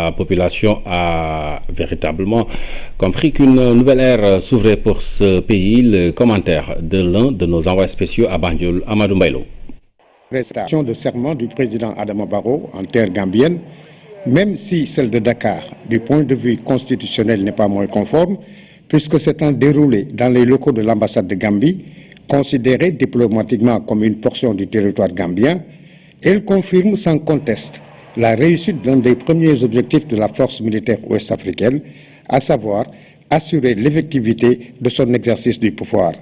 la population a véritablement compris qu'une nouvelle ère s'ouvrait pour ce pays. Le commentaire de l'un de nos envoyés spéciaux à Banjul, Amadou Mbailo. Prestation de serment du président Adama Barrow en terre gambienne, même si celle de Dakar, du point de vue constitutionnel, n'est pas moins conforme, puisque s'étant déroulée dans les locaux de l'ambassade de Gambie, considérée diplomatiquement comme une portion du territoire gambien, elle confirme sans conteste la réussite d'un des premiers objectifs de la force militaire ouest-africaine, à savoir assurer l'effectivité de son exercice du pouvoir.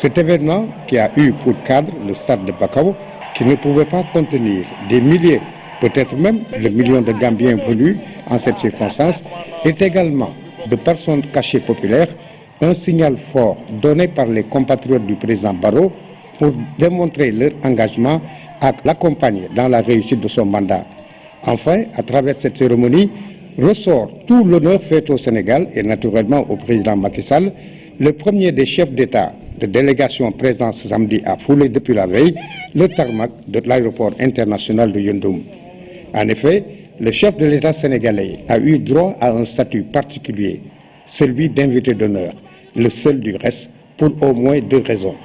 Cet événement, qui a eu pour cadre le stade de Bakau, qui ne pouvait pas contenir des milliers, peut-être même le million de Gambiens venus en cette circonstance, est également, de par son cachet populaire, un signal fort donné par les compatriotes du président Barrow pour démontrer leur engagement à l'accompagner dans la réussite de son mandat. Enfin, à travers cette cérémonie, ressort tout l'honneur fait au Sénégal et naturellement au président Macky Sall, le premier des chefs d'État de délégation présent ce samedi a foulé depuis la veille le tarmac de l'aéroport international de Yondoum. En effet, le chef de l'État sénégalais a eu droit à un statut particulier, celui d'invité d'honneur, le seul du reste, pour au moins deux raisons.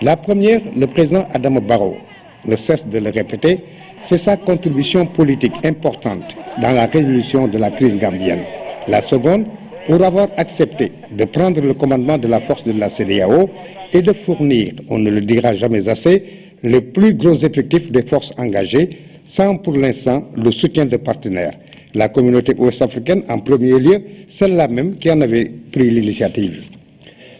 La première, le président Adama Barrow ne cesse de le répéter, c'est sa contribution politique importante dans la résolution de la crise gambienne. La seconde, pour avoir accepté de prendre le commandement de la force de la CEDEAO et de fournir, on ne le dira jamais assez, les plus gros effectifs des forces engagées, sans pour l'instant le soutien de partenaires. La communauté ouest-africaine en premier lieu, celle-là même qui en avait pris l'initiative.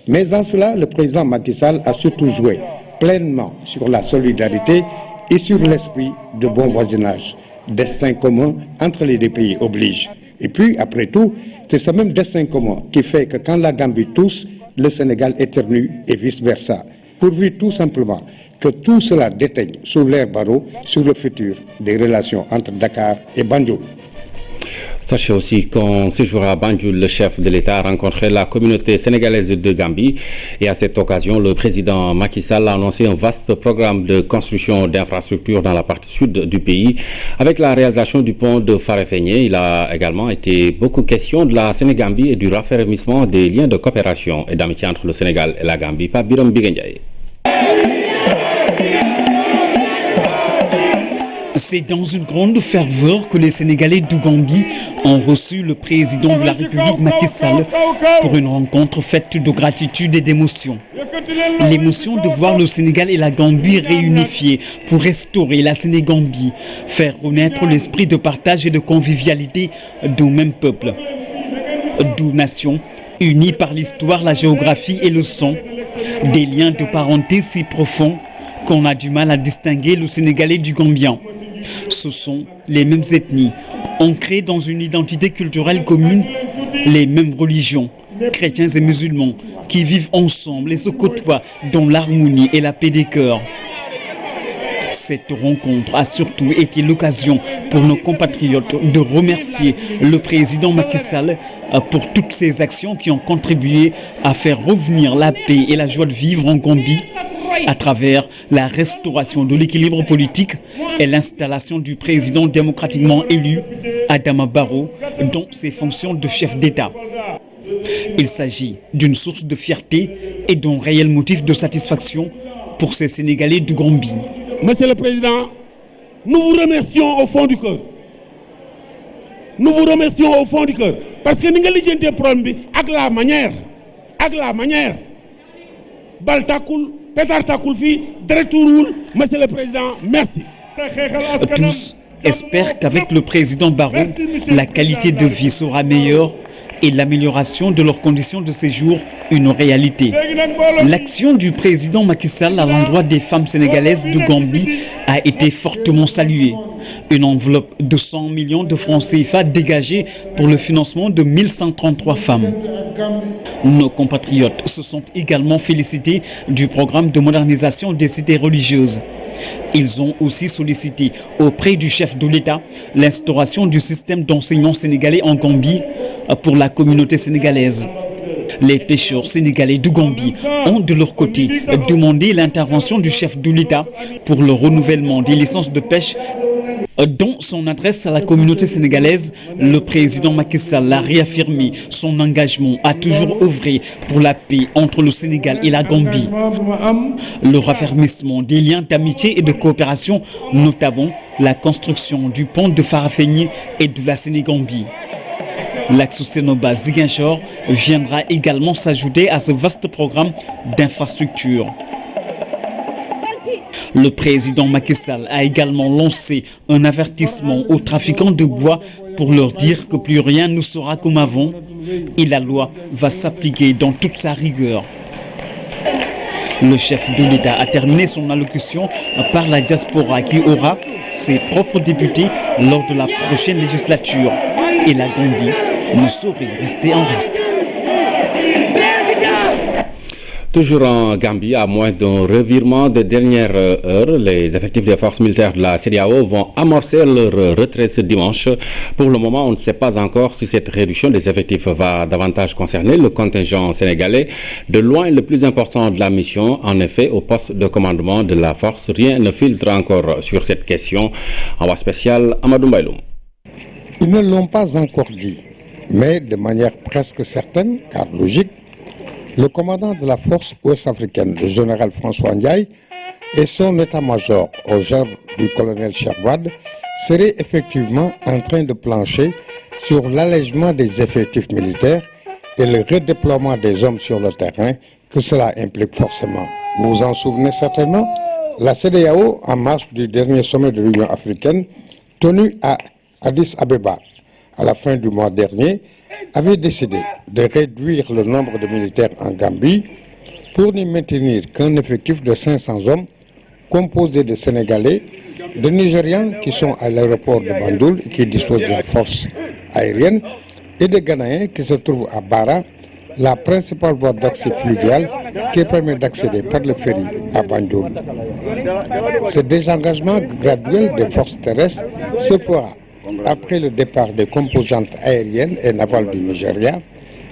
Mais en cela, le président Macky Sall a surtout joué pleinement sur la solidarité et sur l'esprit de bon voisinage. Destin commun entre les deux pays oblige. Et puis, après tout, c'est ce même destin commun qui fait que quand la Gambie tousse, le Sénégal éternue et vice-versa. Pourvu tout simplement que tout cela déteigne sous l'ère Barrow sur le futur des relations entre Dakar et Banjul. Sachez aussi qu'en séjour à Banjul, le chef de l'État a rencontré la communauté sénégalaise de Gambie et à cette occasion, le président Macky Sall a annoncé un vaste programme de construction d'infrastructures dans la partie sud du pays avec la réalisation du pont de Farefenni. Il a également été beaucoup question de la Sénégambie et du raffermissement des liens de coopération et d'amitié entre le Sénégal et la Gambie. Par Biram Bigenjaye. C'est dans une grande ferveur que les Sénégalais de Gambie ont reçu le président de la République Macky Sall pour une rencontre faite de gratitude et d'émotion. L'émotion de voir le Sénégal et la Gambie réunifiés pour restaurer la Sénégambie, faire renaître l'esprit de partage et de convivialité d'un même peuple. Deux nations unies par l'histoire, la géographie et le sang, des liens de parenté si profonds qu'on a du mal à distinguer le Sénégalais du Gambien. Ce sont les mêmes ethnies, ancrées dans une identité culturelle commune, les mêmes religions, chrétiens et musulmans, qui vivent ensemble et se côtoient dans l'harmonie et la paix des cœurs. Cette rencontre a surtout été l'occasion pour nos compatriotes de remercier le président Macky Sall pour toutes ces actions qui ont contribué à faire revenir la paix et la joie de vivre en Gambie à travers la restauration de l'équilibre politique et l'installation du président démocratiquement élu, Adama Barrow, dans ses fonctions de chef d'État. Il s'agit d'une source de fierté et d'un réel motif de satisfaction pour ces Sénégalais de Gambie. Monsieur le Président, nous vous remercions au fond du cœur. Nous vous remercions au fond du cœur. Parce que nous avons dit problème avec la manière. Baltakoul, Pétartakoul, Dretourul, Monsieur le Président, merci. Tous espèrent qu'avec le président Barrow, la qualité de vie sera meilleure et l'amélioration de leurs conditions de séjour une réalité. L'action du président Macky Sall à l'endroit des femmes sénégalaises de Gambie a été fortement saluée. Une enveloppe de 100 millions de francs CFA dégagée pour le financement de 1133 femmes. Nos compatriotes se sont également félicités du programme de modernisation des cités religieuses. Ils ont aussi sollicité auprès du chef de l'État l'instauration du système d'enseignement sénégalais en Gambie pour la communauté sénégalaise. Les pêcheurs sénégalais de Gambie ont de leur côté demandé l'intervention du chef de l'État pour le renouvellement des licences de pêche Dans son adresse à la communauté sénégalaise, le président Macky Sall a réaffirmé son engagement à toujours œuvrer pour la paix entre le Sénégal et la Gambie. Le raffermissement des liens d'amitié et de coopération, notamment la construction du pont de Farafenni et de la Sénégambie. L'axe Sénoba-Ziguinchor viendra également s'ajouter à ce vaste programme d'infrastructures. Le président Macky Sall a également lancé un avertissement aux trafiquants de bois pour leur dire que plus rien ne sera comme avant et la loi va s'appliquer dans toute sa rigueur. Le chef de l'État a terminé son allocution par la diaspora qui aura ses propres députés lors de la prochaine législature. Et la Gambie ne saurait rester en reste. Toujours en Gambie, à moins d'un revirement de dernière heure, les effectifs des forces militaires de la CEDEAO vont amorcer leur retrait ce dimanche. Pour le moment, on ne sait pas encore si cette réduction des effectifs va davantage concerner le contingent sénégalais. De loin le plus important de la mission, en effet, au poste de commandement de la force, rien ne filtre encore sur cette question. Envoi spécial, Amadou Mbaïloum. Ils ne l'ont pas encore dit, mais de manière presque certaine, car logique, le commandant de la force ouest-africaine, le général François Ndiaye, et son état-major, au genre du colonel Cherwad, seraient effectivement en train de plancher sur l'allègement des effectifs militaires et le redéploiement des hommes sur le terrain que cela implique forcément. Vous vous en souvenez certainement, la CEDEAO, en marge du dernier sommet de l'Union africaine, tenu à Addis Abeba à la fin du mois dernier, avait décidé de réduire le nombre de militaires en Gambie pour n'y maintenir qu'un effectif de 500 hommes composé de Sénégalais, de Nigérians qui sont à l'aéroport de Bandoul et qui disposent de la force aérienne et de Ghanéens qui se trouvent à Bara, la principale voie d'accès fluvial qui permet d'accéder par le ferry à Bandoul. Ce désengagement graduel des forces terrestres se fera après le départ des composantes aériennes et navales du Nigeria,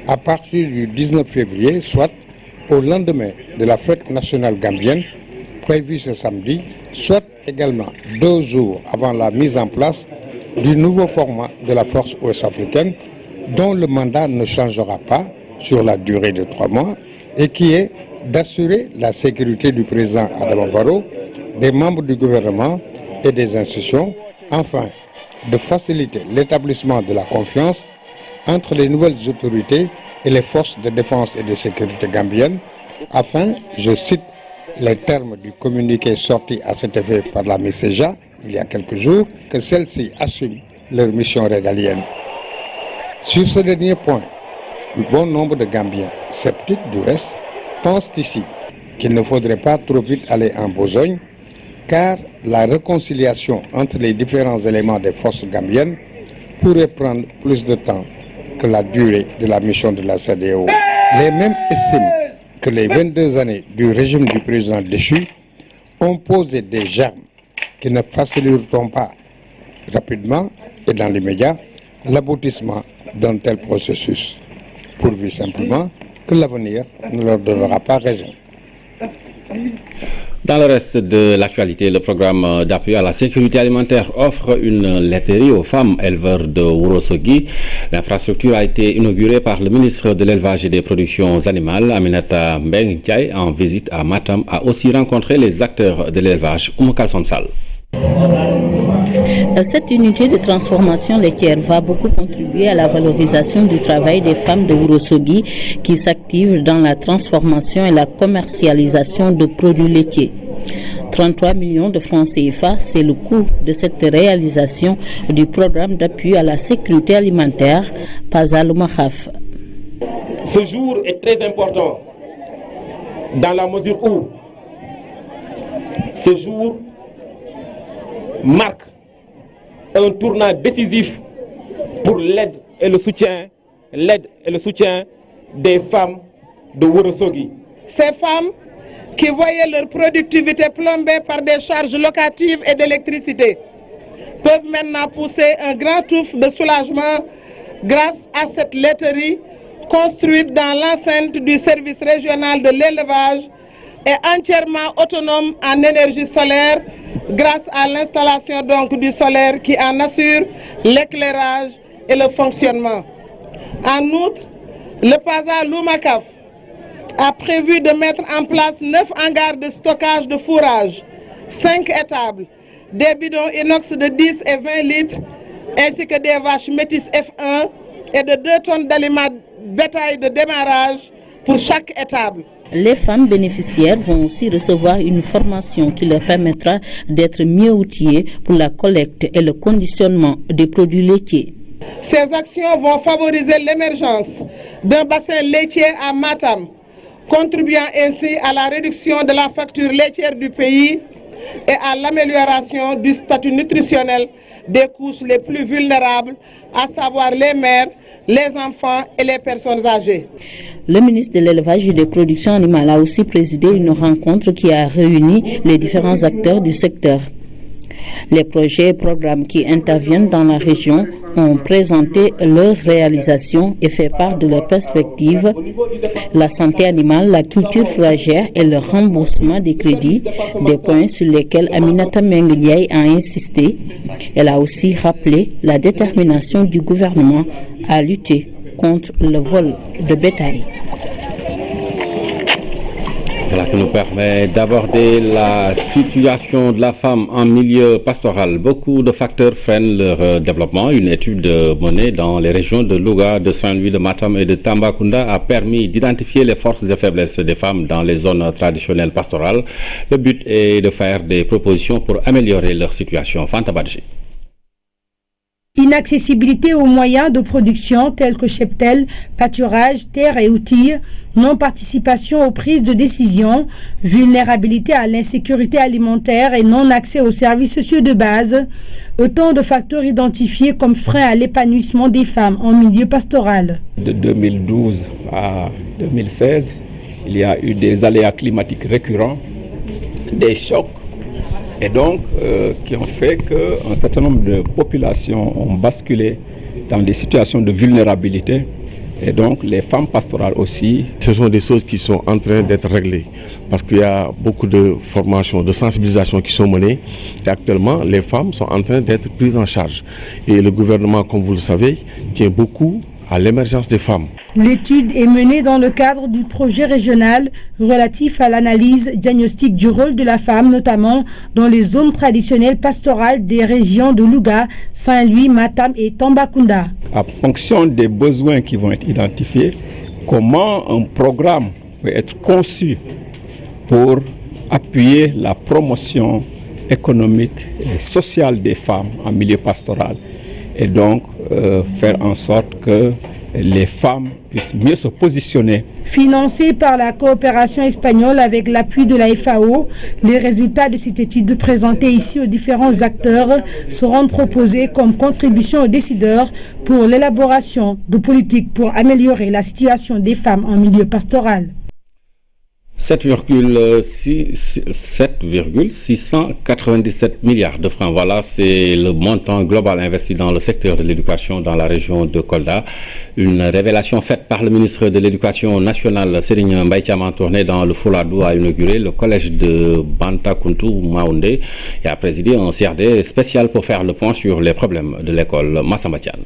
à partir du 19 février, soit au lendemain de la fête nationale gambienne, prévue ce samedi, soit également 2 jours avant la mise en place du nouveau format de la force ouest-africaine, dont le mandat ne changera pas sur la durée de 3 mois, et qui est d'assurer la sécurité du président Adama Barrow, des membres du gouvernement et des institutions, enfin, de faciliter l'établissement de la confiance entre les nouvelles autorités et les forces de défense et de sécurité gambiennes, afin, je cite les termes du communiqué sorti à cet effet par la MECEJA il y a quelques jours, que celles-ci assument leur mission régalienne. Sur ce dernier point, un bon nombre de Gambiens, sceptiques du reste, pensent ici qu'il ne faudrait pas trop vite aller en besogne, car la réconciliation entre les différents éléments des forces gambiennes pourrait prendre plus de temps que la durée de la mission de la CEDEAO. Les mêmes estiment que les 22 années du régime du président déchu ont posé des germes qui ne faciliteront pas rapidement et dans l'immédiat l'aboutissement d'un tel processus, pourvu simplement que l'avenir ne leur donnera pas raison. Dans le reste de l'actualité, le programme d'appui à la sécurité alimentaire offre une laiterie aux femmes éleveurs de Ourossogui. L'infrastructure a été inaugurée par le ministre de l'Élevage et des Productions Animales, Aminata Mbengue Ndiaye, en visite à Matam, a aussi rencontré les acteurs de l'élevage. Oumakal Sonsal. Cette unité de transformation laitière va beaucoup contribuer à la valorisation du travail des femmes de Ourossogui qui s'activent dans la transformation et la commercialisation de produits laitiers. 33 millions de francs CFA, c'est le coût de cette réalisation du programme d'appui à la sécurité alimentaire Pazal Mahaf. Ce jour est très important dans la mesure où ce jour marque un tournant décisif pour l'aide et le soutien des femmes de Ourossogui. Ces femmes qui voyaient leur productivité plombée par des charges locatives et d'électricité peuvent maintenant pousser un grand souffle de soulagement grâce à cette laiterie construite dans l'enceinte du service régional de l'élevage et entièrement autonome en énergie solaire grâce à l'installation donc du solaire qui en assure l'éclairage et le fonctionnement. En outre, le PASA Lumacaf a prévu de mettre en place 9 hangars de stockage de fourrage, 5 étables, des bidons inox de 10 et 20 litres, ainsi que des vaches métisses F1 et de 2 tonnes d'aliments bétail de démarrage pour chaque étable. Les femmes bénéficiaires vont aussi recevoir une formation qui leur permettra d'être mieux outillées pour la collecte et le conditionnement des produits laitiers. Ces actions vont favoriser l'émergence d'un bassin laitier à Matam, contribuant ainsi à la réduction de la facture laitière du pays et à l'amélioration du statut nutritionnel des couches les plus vulnérables, à savoir les mères, les enfants et les personnes âgées. Le ministre de l'Élevage et des Productions Animales a aussi présidé une rencontre qui a réuni les différents acteurs du secteur. Les projets et programmes qui interviennent dans la région ont présenté leurs réalisations et fait part de leurs perspectives. La santé animale, la culture fourragère et le remboursement des crédits, des points sur lesquels Aminata Mbengue Ndiaye a insisté. Elle a aussi rappelé la détermination du gouvernement à lutter contre le vol de bétail. Voilà qui nous permet d'aborder la situation de la femme en milieu pastoral. Beaucoup de facteurs freinent leur développement. Une étude menée dans les régions de Louga, de Saint-Louis, de Matam et de Tambacounda a permis d'identifier les forces et faiblesses des femmes dans les zones traditionnelles pastorales. Le but est de faire des propositions pour améliorer leur situation. Fanta Badji. Inaccessibilité aux moyens de production tels que cheptel, pâturage, terre et outils, non-participation aux prises de décision, vulnérabilité à l'insécurité alimentaire et non-accès aux services sociaux de base, autant de facteurs identifiés comme freins à l'épanouissement des femmes en milieu pastoral. De 2012 à 2016, il y a eu des aléas climatiques récurrents, des chocs, et donc qui ont fait qu'un certain nombre de populations ont basculé dans des situations de vulnérabilité, et donc les femmes pastorales aussi. Ce sont des choses qui sont en train d'être réglées parce qu'il y a beaucoup de formations, de sensibilisation qui sont menées, et actuellement les femmes sont en train d'être prises en charge, et le gouvernement, comme vous le savez, tient beaucoup à l'émergence des femmes. L'étude est menée dans le cadre du projet régional relatif à l'analyse diagnostique du rôle de la femme, notamment dans les zones traditionnelles pastorales des régions de Louga, Saint-Louis, Matam et Tambacounda. En fonction des besoins qui vont être identifiés, comment un programme peut être conçu pour appuyer la promotion économique et sociale des femmes en milieu pastoral, et donc faire en sorte que les femmes puissent mieux se positionner. Financé par la coopération espagnole avec l'appui de la FAO, les résultats de cette étude présentée ici aux différents acteurs seront proposés comme contribution aux décideurs pour l'élaboration de politiques pour améliorer la situation des femmes en milieu pastoral. 7,697 milliards de francs. Voilà, c'est le montant global investi dans le secteur de l'éducation dans la région de Kolda. Une révélation faite par le ministre de l'Éducation nationale, Serigne Mbaye Thiam, en tournée dans le Fouladou, a inauguré le collège de Bantakountou Maoundé et a présidé un CRD spécial pour faire le point sur les problèmes de l'école Massamba Thiane.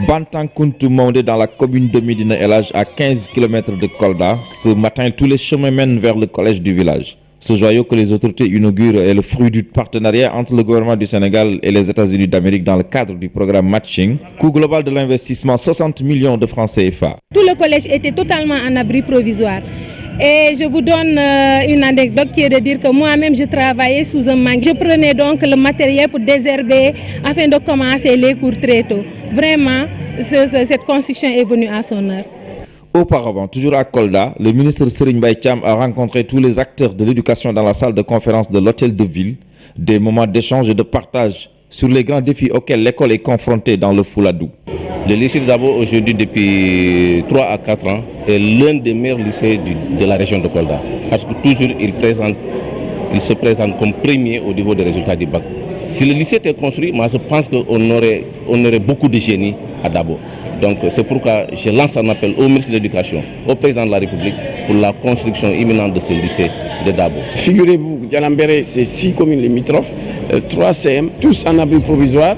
Bantakountou Maoundé dans la commune de Médina El Hadj à 15 km de Kolda. Ce matin, tous les chemins mènent vers le collège du village. Ce joyau que les autorités inaugurent est le fruit du partenariat entre le gouvernement du Sénégal et les États-Unis d'Amérique dans le cadre du programme Matching. Coût global de l'investissement, 60 millions de francs CFA. Tout le collège était totalement en abri provisoire. Et je vous donne une anecdote qui est de dire que moi-même je travaillais sous un mangue. Je prenais donc le matériel pour désherber afin de commencer les cours très tôt. Vraiment, cette construction est venue à son heure. Auparavant, toujours à Kolda, le ministre Serigne Mbaye Thiam a rencontré tous les acteurs de l'éducation dans la salle de conférence de l'hôtel de ville. Des moments d'échange et de partage sur les grands défis auxquels l'école est confrontée dans le Fouladou. Le lycée d'abord aujourd'hui depuis 3 à 4 ans est l'un des meilleurs lycées de la région de Kolda. Parce que toujours il se présente comme premier au niveau des résultats du bac. Si le lycée était construit, moi je pense qu'on aurait beaucoup de génie à Dabo. Donc c'est pourquoi je lance un appel au ministre de l'Éducation, au président de la République, pour la construction imminente de ce lycée de Dabo. Figurez-vous, Djalambéré, c'est 6 communes limitrophes, 3 CM, tous en abri provisoire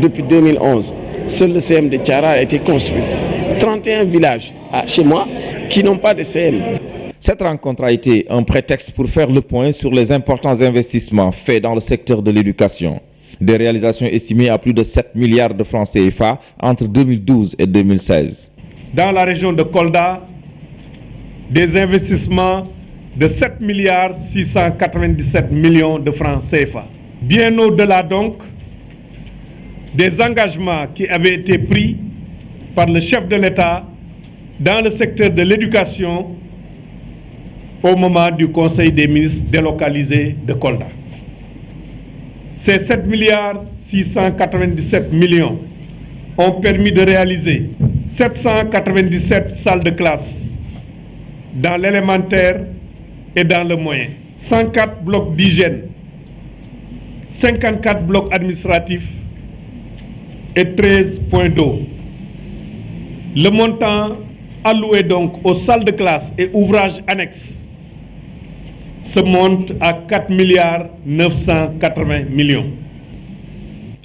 depuis 2011. Seul le CM de Tiara a été construit. 31 villages chez moi qui n'ont pas de CM. Cette rencontre a été un prétexte pour faire le point sur les importants investissements faits dans le secteur de l'éducation. Des réalisations estimées à plus de 7 milliards de francs CFA entre 2012 et 2016. Dans la région de Kolda, des investissements de 7 milliards 697 millions de francs CFA. Bien au-delà donc des engagements qui avaient été pris par le chef de l'État dans le secteur de l'éducation au moment du Conseil des ministres délocalisé de Kolda. Ces 7 milliards 697 millions ont permis de réaliser 797 salles de classe dans l'élémentaire et dans le moyen, 104 blocs d'hygiène, 54 blocs administratifs et 13 points d'eau. Le montant alloué donc aux salles de classe et ouvrages annexes se monte à 4 milliards 980 millions.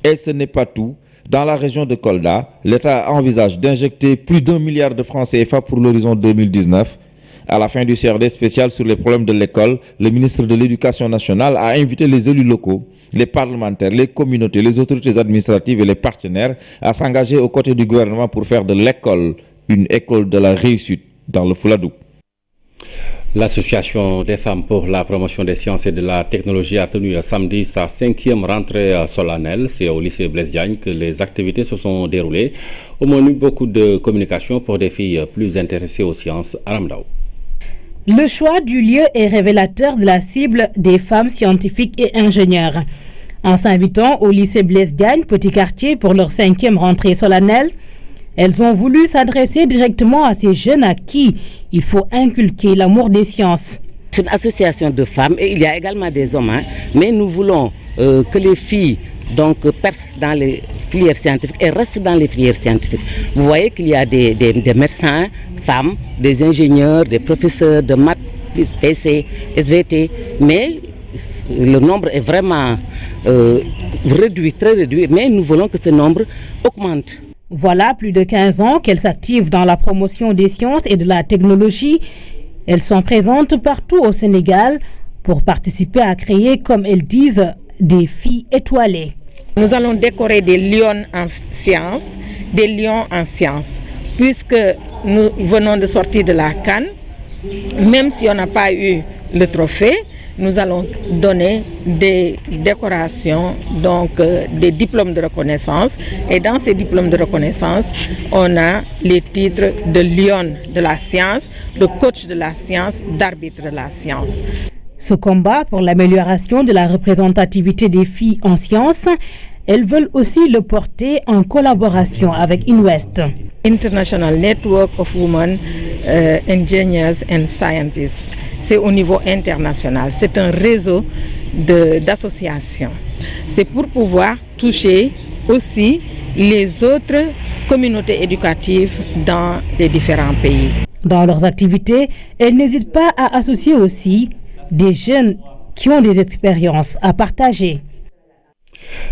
Et ce n'est pas tout. Dans la région de Kolda, l'État envisage d'injecter plus d'1 milliard de francs CFA pour l'horizon 2019. À la fin du CRD spécial sur les problèmes de l'école, le ministre de l'Éducation nationale a invité les élus locaux, les parlementaires, les communautés, les autorités administratives et les partenaires à s'engager aux côtés du gouvernement pour faire de l'école une école de la réussite dans le Fouladou. L'Association des femmes pour la promotion des sciences et de la technologie a tenu samedi sa 5e rentrée solennelle. C'est au lycée Blaise Diagne que les activités se sont déroulées. Au menu, beaucoup de communication pour des filles plus intéressées aux sciences. Aramdao. Le choix du lieu est révélateur de la cible des femmes scientifiques et ingénieurs. En s'invitant au lycée Blaise Diagne, petit quartier, pour leur 5e rentrée solennelle, elles ont voulu s'adresser directement à ces jeunes à qui il faut inculquer l'amour des sciences. C'est une association de femmes et il y a également des hommes, mais nous voulons que les filles donc percent dans les filières scientifiques et restent dans les filières scientifiques. Vous voyez qu'il y a des médecins, femmes, des ingénieurs, des professeurs de maths, PC, SVT, mais le nombre est vraiment réduit, très réduit, mais nous voulons que ce nombre augmente. Voilà plus de 15 ans qu'elles s'activent dans la promotion des sciences et de la technologie. Elles sont présentes partout au Sénégal pour participer à créer, comme elles disent, des filles étoilées. Nous allons décorer des lions en sciences, des lions en sciences, puisque nous venons de sortir de la CAN, même si on n'a pas eu le trophée, nous allons donner des décorations, donc des diplômes de reconnaissance. Et dans ces diplômes de reconnaissance, on a les titres de lion de la science, de coach de la science, d'arbitre de la science. Ce combat pour l'amélioration de la représentativité des filles en sciences, elles veulent aussi le porter en collaboration avec INWEST. International Network of Women Engineers and Scientists. C'est au niveau international, c'est un réseau d'associations. C'est pour pouvoir toucher aussi les autres communautés éducatives dans les différents pays. Dans leurs activités, elles n'hésitent pas à associer aussi des jeunes qui ont des expériences à partager.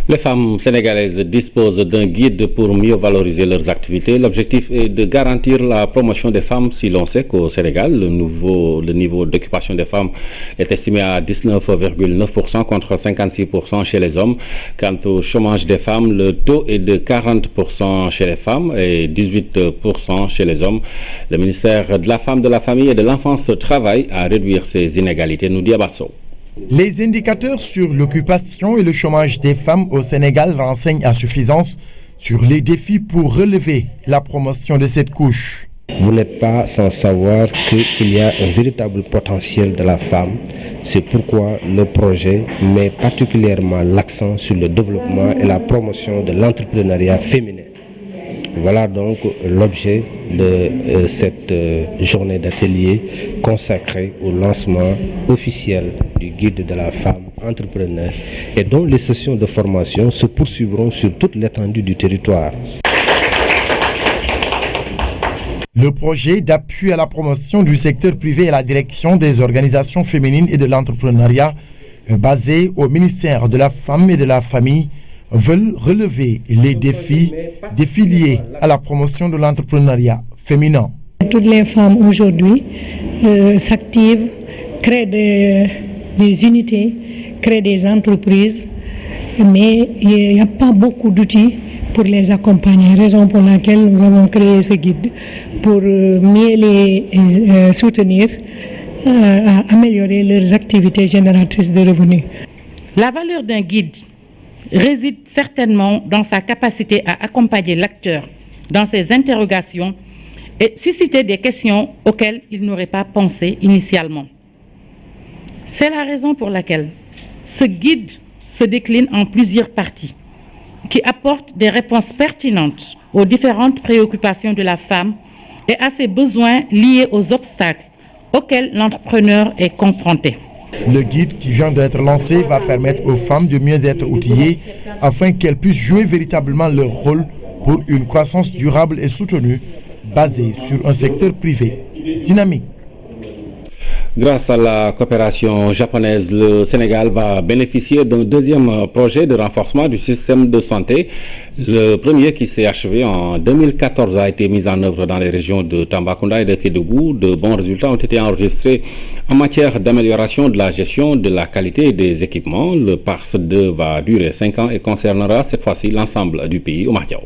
Les femmes sénégalaises disposent d'un guide pour mieux valoriser leurs activités. L'objectif est de garantir la promotion des femmes. Si l'on sait qu'au Sénégal, le niveau d'occupation des femmes est estimé à 19,9% contre 56% chez les hommes. Quant au chômage des femmes, le taux est de 40% chez les femmes et 18% chez les hommes. Le ministère de la Femme, de la Famille et de l'Enfance travaille à réduire ces inégalités, nous dit Abasso. Les indicateurs sur l'occupation et le chômage des femmes au Sénégal renseignent à suffisance sur les défis pour relever la promotion de cette couche. Vous n'êtes pas sans savoir qu'il y a un véritable potentiel de la femme. C'est pourquoi le projet met particulièrement l'accent sur le développement et la promotion de l'entrepreneuriat féminin. Voilà donc l'objet de cette journée d'atelier consacrée au lancement officiel du guide de la femme entrepreneur et dont les sessions de formation se poursuivront sur toute l'étendue du territoire. Le projet d'appui à la promotion du secteur privé et à la direction des organisations féminines et de l'entrepreneuriat, basé au ministère de la Femme et de la Famille, veulent relever les défis liés à la promotion de l'entrepreneuriat féminin. Toutes les femmes aujourd'hui s'activent, créent des unités, créent des entreprises, mais il n'y a pas beaucoup d'outils pour les accompagner, raison pour laquelle nous avons créé ce guide pour mieux les soutenir, à améliorer leurs activités génératrices de revenus. La valeur d'un guide réside certainement dans sa capacité à accompagner l'acteur dans ses interrogations et susciter des questions auxquelles il n'aurait pas pensé initialement. C'est la raison pour laquelle ce guide se décline en plusieurs parties qui apportent des réponses pertinentes aux différentes préoccupations de la femme et à ses besoins liés aux obstacles auxquels l'entrepreneur est confronté. Le guide qui vient d'être lancé va permettre aux femmes de mieux être outillées afin qu'elles puissent jouer véritablement leur rôle pour une croissance durable et soutenue basée sur un secteur privé dynamique. Grâce à la coopération japonaise, le Sénégal va bénéficier d'un deuxième projet de renforcement du système de santé. Le premier, qui s'est achevé en 2014, a été mis en œuvre dans les régions de Tambacounda et de Kédougou. De bons résultats ont été enregistrés en matière d'amélioration de la gestion de la qualité des équipements. Le PARS 2 va durer 5 ans et concernera cette fois-ci l'ensemble du pays. Omar Diaw.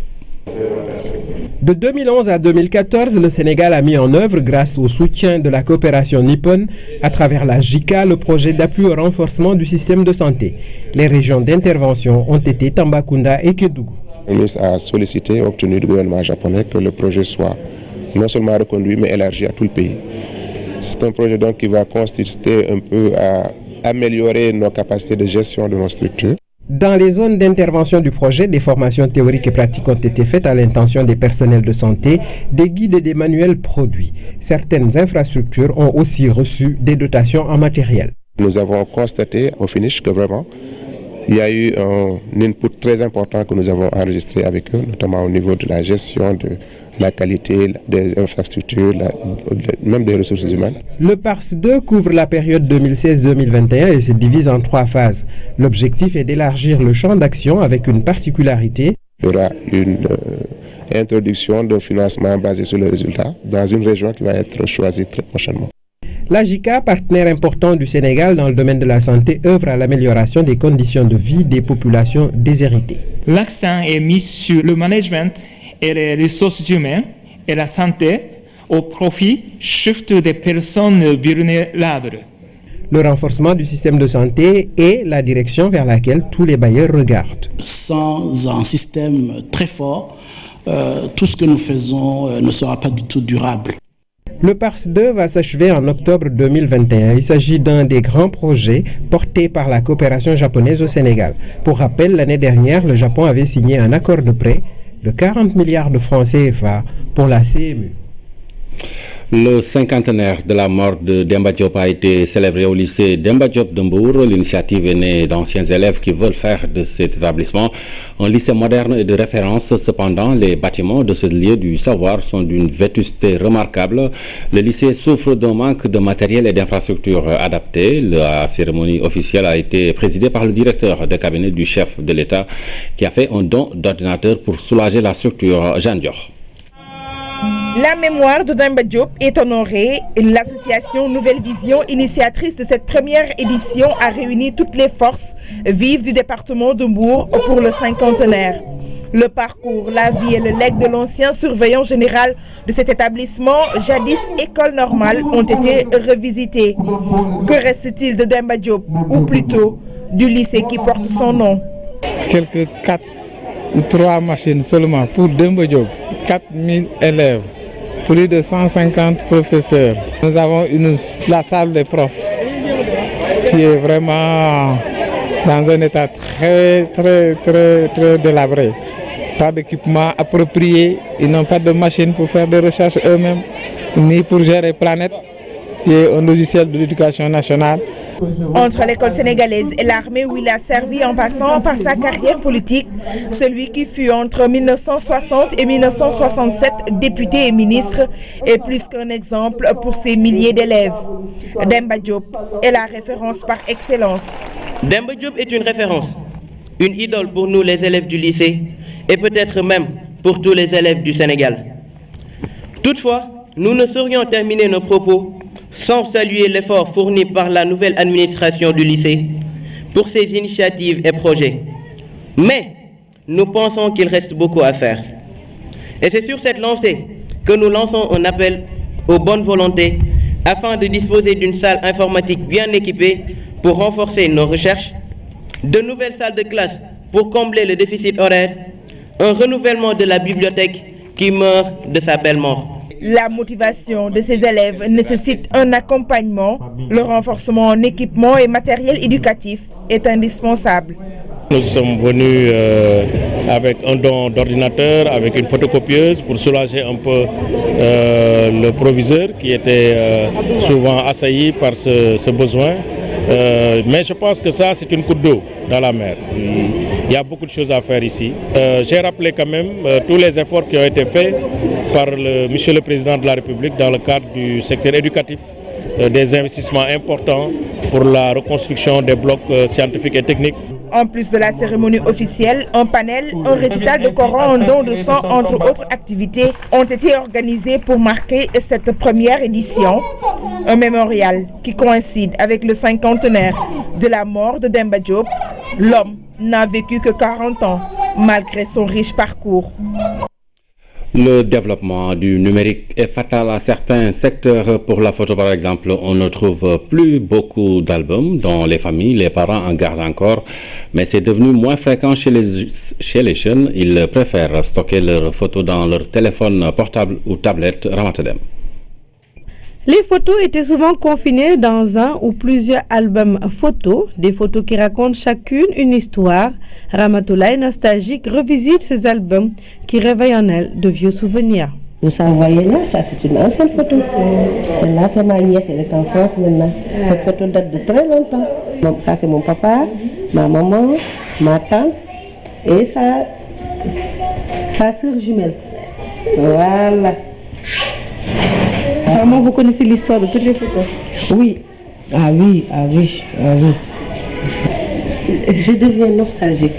De 2011 à 2014, le Sénégal a mis en œuvre, grâce au soutien de la coopération nippone, à travers la JICA, le projet d'appui au renforcement du système de santé. Les régions d'intervention ont été Tambacounda et Kédougou. Le ministre a sollicité et obtenu du gouvernement japonais que le projet soit non seulement reconduit, mais élargi à tout le pays. C'est un projet donc qui va consister un peu à améliorer nos capacités de gestion de nos structures. Dans les zones d'intervention du projet, des formations théoriques et pratiques ont été faites à l'intention des personnels de santé, des guides et des manuels produits. Certaines infrastructures ont aussi reçu des dotations en matériel. Nous avons constaté au finish que vraiment, il y a eu un input très important que nous avons enregistré avec eux, notamment au niveau de la gestion de la qualité des infrastructures, même des ressources humaines. Le PARS 2 couvre la période 2016-2021 et se divise en 3 phases. L'objectif est d'élargir le champ d'action avec une particularité. Il y aura une introduction d'un financement basé sur les résultats dans une région qui va être choisie très prochainement. La JICA, partenaire important du Sénégal dans le domaine de la santé, œuvre à l'amélioration des conditions de vie des populations déshéritées. L'accent est mis sur le management et les ressources humaines et la santé au profit surtout des personnes vulnérables. Le renforcement du système de santé est la direction vers laquelle tous les bailleurs regardent. Sans un système très fort, tout ce que nous faisons ne sera pas du tout durable. Le PARS 2 va s'achever en octobre 2021. Il s'agit d'un des grands projets portés par la coopération japonaise au Sénégal. Pour rappel, l'année dernière, le Japon avait signé un accord de prêt de 40 milliards de francs CFA pour la CMU. Le cinquantenaire de la mort de Demba Diop a été célébré au lycée Demba Diop de Mbour. L'initiative est née d'anciens élèves qui veulent faire de cet établissement un lycée moderne et de référence. Cependant, les bâtiments de ce lieu du savoir sont d'une vétusté remarquable. Le lycée souffre d'un manque de matériel et d'infrastructures adaptées. La cérémonie officielle a été présidée par le directeur de cabinet du chef de l'État qui a fait un don d'ordinateur pour soulager la structure. Jeanne Dior. La mémoire de Demba Diop est honorée. L'association Nouvelle Vision, initiatrice de cette première édition, a réuni toutes les forces vives du département de Mbour pour le cinquantenaire. Le parcours, la vie et le legs de l'ancien surveillant général de cet établissement, jadis école normale, ont été revisités. Que reste-t-il de Demba Diop, ou plutôt du lycée qui porte son nom? Quelques 4 ou 3 machines seulement pour Demba Diop, 4000 élèves, plus de 150 professeurs. Nous avons la salle des profs qui est vraiment dans un état très délabré. Pas d'équipement approprié, ils n'ont pas de machines pour faire des recherches eux-mêmes, ni pour gérer Planète, qui est un logiciel de l'éducation nationale. Entre l'école sénégalaise et l'armée où il a servi en passant par sa carrière politique, celui qui fut entre 1960 et 1967 député et ministre est plus qu'un exemple pour ses milliers d'élèves. Demba Diop est la référence par excellence. Demba Diop est une référence, une idole pour nous les élèves du lycée et peut-être même pour tous les élèves du Sénégal. Toutefois, nous ne saurions terminer nos propos sans saluer l'effort fourni par la nouvelle administration du lycée pour ses initiatives et projets. Mais nous pensons qu'il reste beaucoup à faire. Et c'est sur cette lancée que nous lançons un appel aux bonnes volontés afin de disposer d'une salle informatique bien équipée pour renforcer nos recherches, de nouvelles salles de classe pour combler le déficit horaire, un renouvellement de la bibliothèque qui meurt de sa belle mort. La motivation de ces élèves nécessite un accompagnement. Le renforcement en équipement et matériel éducatif est indispensable. Nous sommes venus avec un don d'ordinateur, avec une photocopieuse pour soulager un peu le proviseur qui était souvent assailli par ce besoin. Mais je pense que ça, c'est une goutte d'eau dans la mer. Il y a beaucoup de choses à faire ici. J'ai rappelé quand même tous les efforts qui ont été faits par Monsieur le Président de la République dans le cadre du secteur éducatif, des investissements importants pour la reconstruction des blocs scientifiques et techniques. En plus de la cérémonie officielle, un panel, un récital de Coran, un don de sang, entre autres activités, ont été organisées pour marquer cette première édition. Un mémorial qui coïncide avec le cinquantenaire de la mort de Demba Diop. L'homme n'a vécu que 40 ans, malgré son riche parcours. Le développement du numérique est fatal à certains secteurs. Pour la photo, par exemple, on ne trouve plus beaucoup d'albums dont les familles, les parents en gardent encore, mais c'est devenu moins fréquent chez les jeunes. Ils préfèrent stocker leurs photos dans leur téléphone portable ou tablette. Ramatadem. Les photos étaient souvent confinées dans un ou plusieurs albums photos, des photos qui racontent chacune une histoire. Ramatoulaye, nostalgique, revisite ces albums qui réveillent en elle de vieux souvenirs. Vous voyez là, ça c'est une ancienne photo. Et là c'est ma nièce, elle est en France maintenant. Cette photo date de très longtemps. Donc, ça c'est mon papa, ma maman, ma tante et sa soeur jumelle. Voilà. Vraiment, vous connaissez l'histoire de toutes les photos? Oui. Ah oui, ah oui, ah oui. Je deviens nostalgique.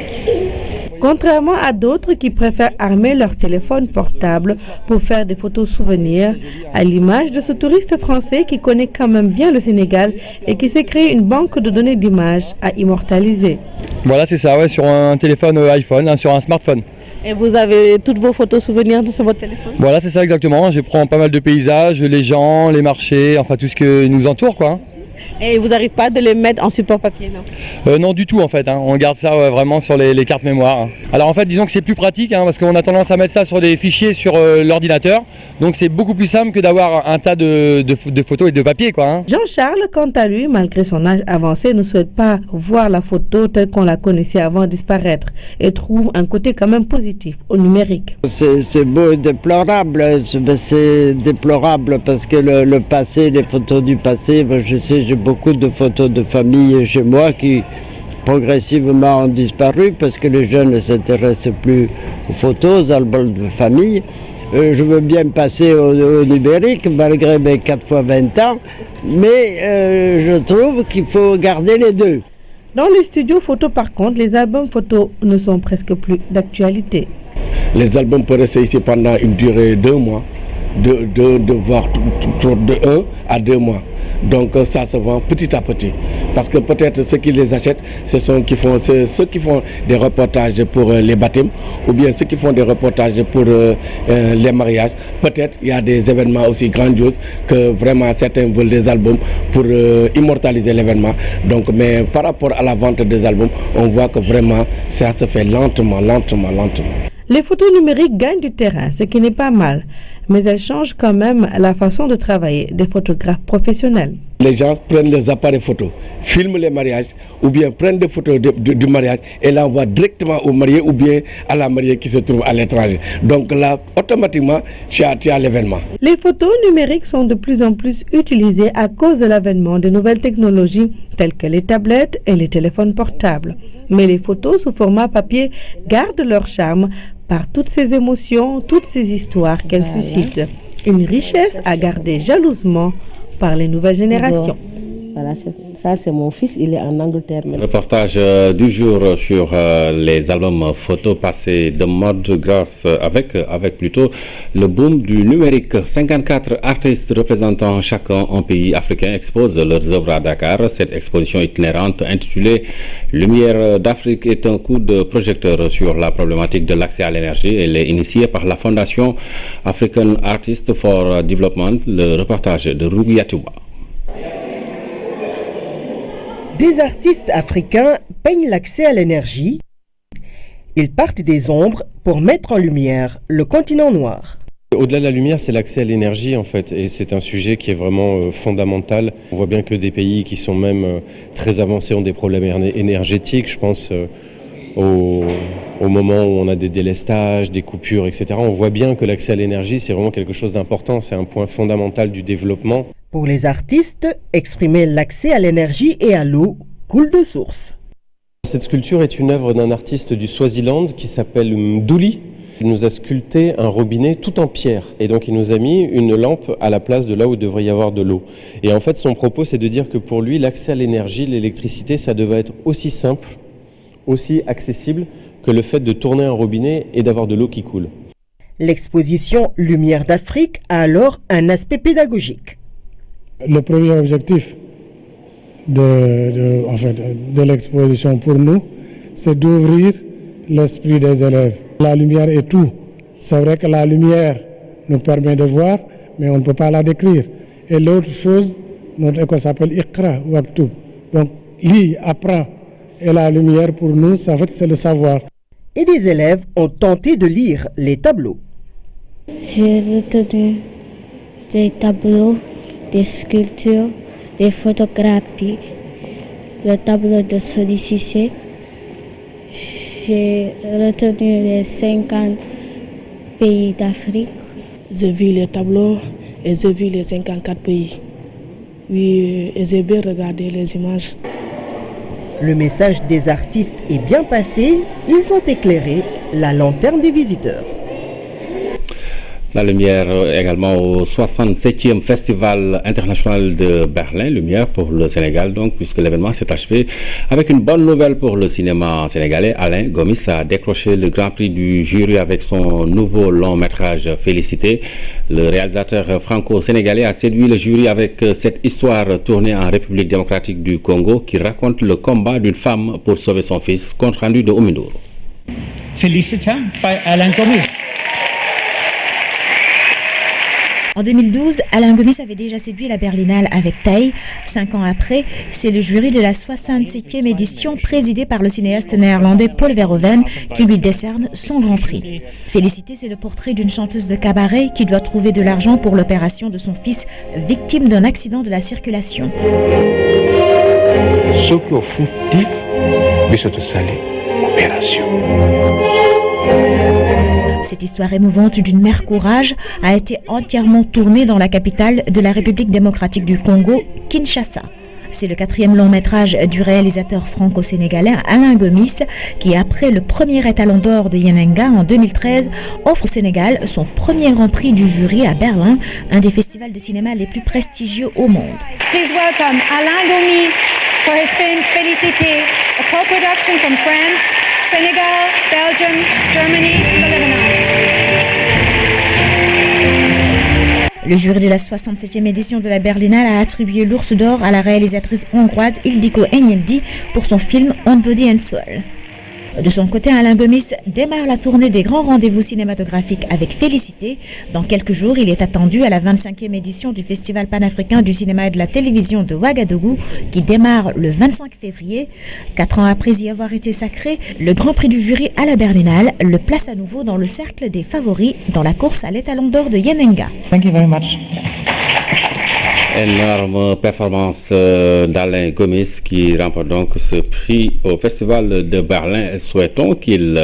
Contrairement à d'autres qui préfèrent armer leur téléphone portable pour faire des photos souvenirs, à l'image de ce touriste français qui connaît quand même bien le Sénégal et qui s'est créé une banque de données d'images à immortaliser. Voilà, c'est ça, ouais, sur un téléphone iPhone, hein, sur un smartphone. Et vous avez toutes vos photos souvenirs sur votre téléphone? Voilà, c'est ça exactement. Je prends pas mal de paysages, les gens, les marchés, enfin tout ce qui nous entoure, quoi. Et vous n'arrivez pas de les mettre en support papier, non? Non, du tout en fait. Hein. On garde ça vraiment sur les cartes mémoire. Hein. Alors en fait, disons que c'est plus pratique hein, parce qu'on a tendance à mettre ça sur des fichiers sur l'ordinateur. Donc c'est beaucoup plus simple que d'avoir un tas de photos et de papier, quoi. Hein. Jean-Charles, quant à lui, malgré son âge avancé, ne souhaite pas voir la photo telle qu'on la connaissait avant disparaître et trouve un côté quand même positif au numérique. C'est beau et déplorable. C'est déplorable parce que le passé, les photos du passé, je sais, j'ai beaucoup de photos de famille chez moi qui progressivement ont disparu parce que les jeunes ne s'intéressent plus aux photos, aux albums de famille. Je veux bien passer au numérique malgré mes 4 fois 20 ans, mais je trouve qu'il faut garder les deux. Dans les studios photos par contre, les albums photos ne sont presque plus d'actualité. Les albums peuvent rester ici pendant une durée de 2 mois, voire de 1 à 2 mois. Donc ça se vend petit à petit. Parce que peut-être ceux qui les achètent, ce sont ceux qui font des reportages pour les baptêmes, ou bien ceux qui font des reportages pour les mariages. Peut-être il y a des événements aussi grandioses que vraiment certains veulent des albums pour immortaliser l'événement. Donc, mais par rapport à la vente des albums, on voit que vraiment ça se fait lentement. Les photos numériques gagnent du terrain, ce qui n'est pas mal. mais elle change quand même la façon de travailler des photographes professionnels. Les gens prennent les appareils photo, filment les mariages ou bien prennent des photos du mariage et l'envoient directement au marié ou bien à la mariée qui se trouve à l'étranger. Donc là, automatiquement, tu as l'événement. Les photos numériques sont de plus en plus utilisées à cause de l'avènement de nouvelles technologies telles que les tablettes et les téléphones portables. Mais les photos sous format papier gardent leur charme par toutes ces émotions, toutes ces histoires qu'elles suscitent. Une richesse à garder jalousement par les nouvelles générations. Voilà, ça c'est mon fils, il est en Angleterre maintenant. Reportage du jour sur les albums photos passés de mode grâce avec plutôt le boom du numérique. 54 artistes représentant chacun un pays africain exposent leurs œuvres à Dakar. Cette exposition itinérante intitulée Lumière d'Afrique est un coup de projecteur sur la problématique de l'accès à l'énergie. Elle est initiée par la Fondation African Artists for Development. Le reportage de Rougui Yatouba. Des artistes africains peignent l'accès à l'énergie. Ils partent des ombres pour mettre en lumière le continent noir. Au-delà de la lumière, c'est l'accès à l'énergie en fait, et c'est un sujet qui est vraiment fondamental. On voit bien que des pays qui sont même très avancés ont des problèmes énergétiques. Je pense au moment où on a des délestages, des coupures, etc. On voit bien que l'accès à l'énergie, c'est vraiment quelque chose d'important, c'est un point fondamental du développement. Pour les artistes, exprimer l'accès à l'énergie et à l'eau coule de source. Cette sculpture est une œuvre d'un artiste du Swaziland qui s'appelle Mduli. Il nous a sculpté un robinet tout en pierre et donc il nous a mis une lampe à la place de là où il devrait y avoir de l'eau. Et en fait son propos c'est de dire que pour lui l'accès à l'énergie, l'électricité, ça devait être aussi simple, aussi accessible que le fait de tourner un robinet et d'avoir de l'eau qui coule. L'exposition Lumière d'Afrique a alors un aspect pédagogique. Le premier objectif de l'exposition pour nous, c'est d'ouvrir l'esprit des élèves. La lumière est tout. C'est vrai que la lumière nous permet de voir, mais on ne peut pas la décrire. Et l'autre chose, notre école s'appelle Iqra ou Aktoub. Donc, lis, apprends. Et la lumière pour nous, ça fait, c'est le savoir. Et des élèves ont tenté de lire les tableaux. J'ai retenu des tableaux, des sculptures, des photographies, le tableau de Sodi. J'ai retenu les 50 pays d'Afrique. J'ai vu les tableaux et j'ai vu les 54 pays. Oui, et j'ai bien regardé les images. Le message des artistes est bien passé, ils ont éclairé la lanterne des visiteurs. La lumière également au 67e Festival international de Berlin, Lumière pour le Sénégal, donc, puisque l'événement s'est achevé avec une bonne nouvelle pour le cinéma sénégalais. Alain Gomis a décroché le grand prix du jury avec son nouveau long métrage Félicité. Le réalisateur franco-sénégalais a séduit le jury avec cette histoire tournée en République démocratique du Congo qui raconte le combat d'une femme pour sauver son fils, compte rendu de Oumindour. Félicité par Alain Gomis. En 2012, Alain Gomis avait déjà séduit la Berlinale avec Tay. 5 ans après, c'est le jury de la 67e édition présidé par le cinéaste néerlandais Paul Verhoeven qui lui décerne son grand prix. Félicité, c'est le portrait d'une chanteuse de cabaret qui doit trouver de l'argent pour l'opération de son fils, victime d'un accident de la circulation. Cette histoire émouvante d'une mère courage a été entièrement tournée dans la capitale de la République démocratique du Congo, Kinshasa. C'est le 4e long métrage du réalisateur franco-sénégalais Alain Gomis qui, après le premier étalon d'or de Yenenga en 2013, offre au Sénégal son premier grand prix du jury à Berlin, un des festivals de cinéma les plus prestigieux au monde. Please welcome Alain Gomis for his film Félicité, a co-production from France, Senegal, Belgium, Germany and the Lebanon. Le jury de la 67e édition de la Berlinale a attribué l'Ours d'Or à la réalisatrice hongroise Ildikó Enyedi pour son film On Body and Soul. De son côté, Alain Gomis démarre la tournée des grands rendez-vous cinématographiques avec Félicité. Dans quelques jours, il est attendu à la 25e édition du Festival panafricain du cinéma et de la télévision de Ouagadougou qui démarre le 25 février. 4 ans après y avoir été sacré, le Grand Prix du jury à la Berlinale le place à nouveau dans le cercle des favoris dans la course à l'étalon d'or de Yemenga. Thank you very much. Énorme performance d'Alain Gomis qui remporte donc ce prix au Festival de Berlin. Souhaitons qu'il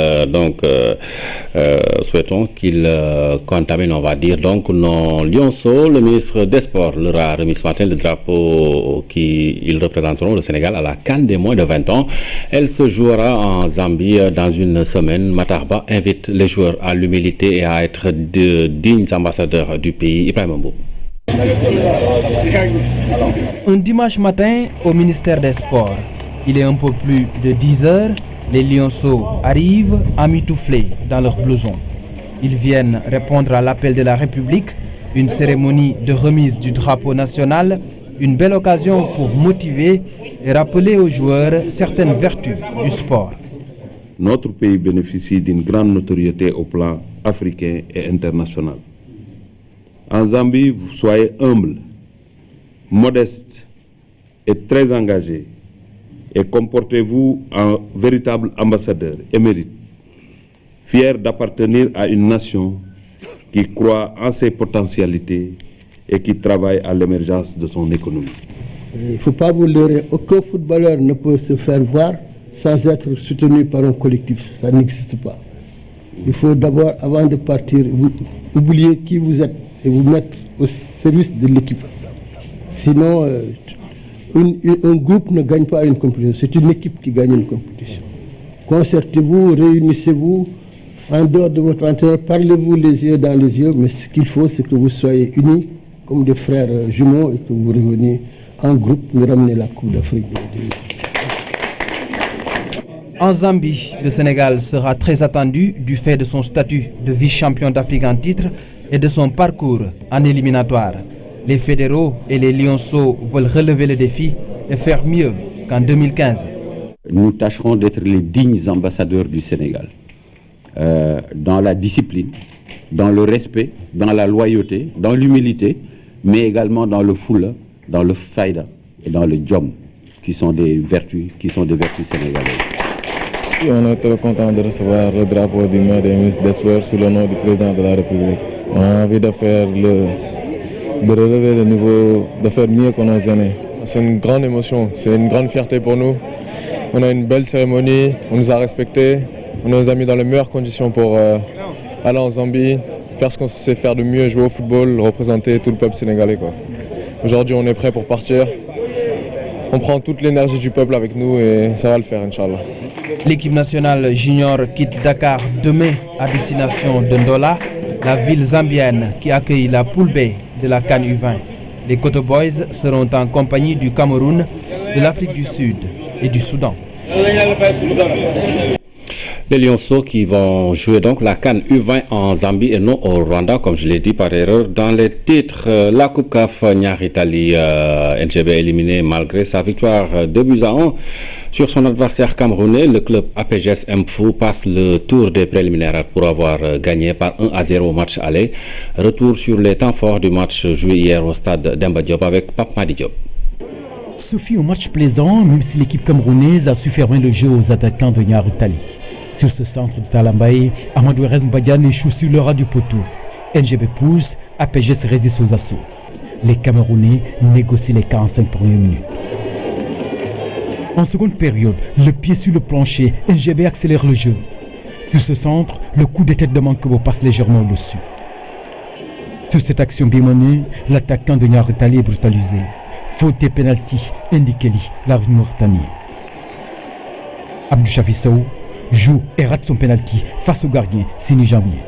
contamine, on va dire, donc nos lionceaux. Le ministre des Sports leur a remis ce matin le drapeau qu'ils représenteront le Sénégal à la CAN des moins de 20 ans. Elle se jouera en Zambie dans une semaine. Matarba invite les joueurs à l'humilité et à être de dignes ambassadeurs du pays. Ibrahim Mbou. Un dimanche matin au ministère des Sports. Il est un peu plus de 10 heures. Les lionceaux arrivent emmitouflés dans leurs blousons. Ils viennent répondre à l'appel de la République. Une cérémonie de remise du drapeau national. Une belle occasion pour motiver et rappeler aux joueurs certaines vertus du sport. Notre pays bénéficie d'une grande notoriété au plan africain et international. En Zambie, vous soyez humble, modeste et très engagé et comportez-vous en véritable ambassadeur émérite, fier d'appartenir à une nation qui croit en ses potentialités et qui travaille à l'émergence de son économie. Il ne faut pas vous leurrer, aucun footballeur ne peut se faire voir sans être soutenu par un collectif, ça n'existe pas. Il faut d'abord, avant de partir, oublier qui vous êtes et vous mettre au service de l'équipe. Sinon, un groupe ne gagne pas une compétition, c'est une équipe qui gagne une compétition. Concertez-vous, réunissez-vous, en dehors de votre entraîneur, parlez-vous les yeux dans les yeux, mais ce qu'il faut, c'est que vous soyez unis comme des frères jumeaux et que vous reveniez en groupe pour ramener la Coupe d'Afrique. En Zambie, le Sénégal sera très attendu du fait de son statut de vice-champion d'Afrique en titre et de son parcours en éliminatoire. Les fédéraux et les lionceaux veulent relever le défi et faire mieux qu'en 2015. Nous tâcherons d'être les dignes ambassadeurs du Sénégal, dans la discipline, dans le respect, dans la loyauté, dans l'humilité, mais également dans le foula, dans le faïda et dans le djom, qui sont des vertus sénégalaises. On est très content de recevoir le drapeau du maire des ministres des Sports sous le nom du président de la République. On a envie de relever le niveau, de faire mieux que nos aînés. C'est une grande émotion, c'est une grande fierté pour nous. On a une belle cérémonie, on nous a respectés, on nous a mis dans les meilleures conditions pour aller en Zambie, faire ce qu'on sait faire de mieux, jouer au football, représenter tout le peuple sénégalais. Aujourd'hui, on est prêt pour partir. On prend toute l'énergie du peuple avec nous et ça va le faire, Inch'Allah. L'équipe nationale junior quitte Dakar demain à destination de Ndola, la ville zambienne qui accueille la poule B de la CAN U20. Les Koto Boys seront en compagnie du Cameroun, de l'Afrique du Sud et du Soudan. Les lionceaux qui vont jouer donc la CAN U20 en Zambie et non au Rwanda, comme je l'ai dit par erreur. Dans les titres, la Coupe CAF Niaritali, NGB éliminé malgré sa victoire 2-1 sur son adversaire camerounais. Le club APGS Mfou passe le tour des préliminaires pour avoir gagné par 1-0 au match aller. Retour sur les temps forts du match joué hier au stade Demba Diop avec Pape Madi Diop. Ce fut un match plaisant, même si l'équipe camerounaise a su fermer le jeu aux attaquants de Niaritali. Sur ce centre de Talambaye, Amadou Erez Mbadiane échoue sur le ras du poteau. NGB pousse, APGS résiste aux assauts. Les Camerounais négocient les 45 premières minutes. En seconde période, le pied sur le plancher, NGB accélère le jeu. Sur ce centre, le coup de tête de Mankobo passe légèrement au-dessus. Sur cette action bien menée, l'attaquant de Niaritali est brutalisé. Faute et pénalty, indiquez-lui, l'arbitre mauritanien. Abdou Chafissou joue et rate son pénalty face au gardien Sini Janvier.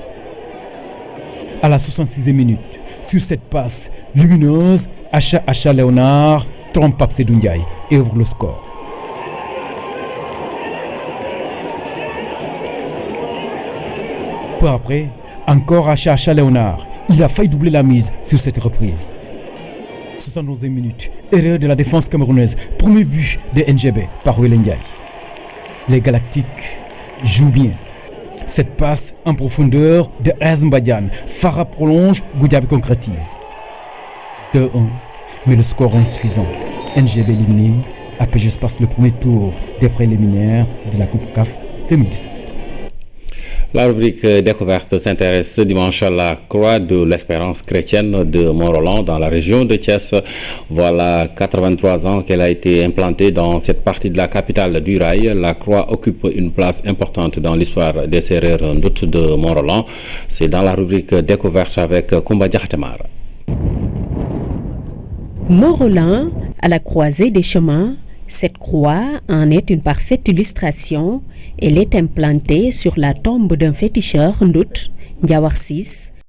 À la 66e minute, sur cette passe lumineuse, Acha Léonard trompe Pape Sédou Ndiaye et ouvre le score. Peu après, encore Acha Léonard. Il a failli doubler la mise sur cette reprise. 71e minute, erreur de la défense camerounaise. Premier but de NGB par Willen Ndiaye. Les Galactiques joue bien. Cette passe en profondeur de Mbadiane. Farah prolonge, Goudiaby concrétise. 2-1, mais le score est insuffisant. NGB éliminé, APGS passe le premier tour des préliminaires de la Coupe CAF 2017. La rubrique découverte s'intéresse ce dimanche à la croix de l'espérance chrétienne de Mont-Roland dans la région de Thiès. Voilà 83 ans qu'elle a été implantée dans cette partie de la capitale du rail. La croix occupe une place importante dans l'histoire des Sérères Ndout de Mont-Roland. C'est dans la rubrique découverte avec Koumba Diakhatemar. Mont-Roland, à la croisée des chemins, cette croix en est une parfaite illustration. Elle est implantée sur la tombe d'un féticheur Ndout, Ndiawar VI,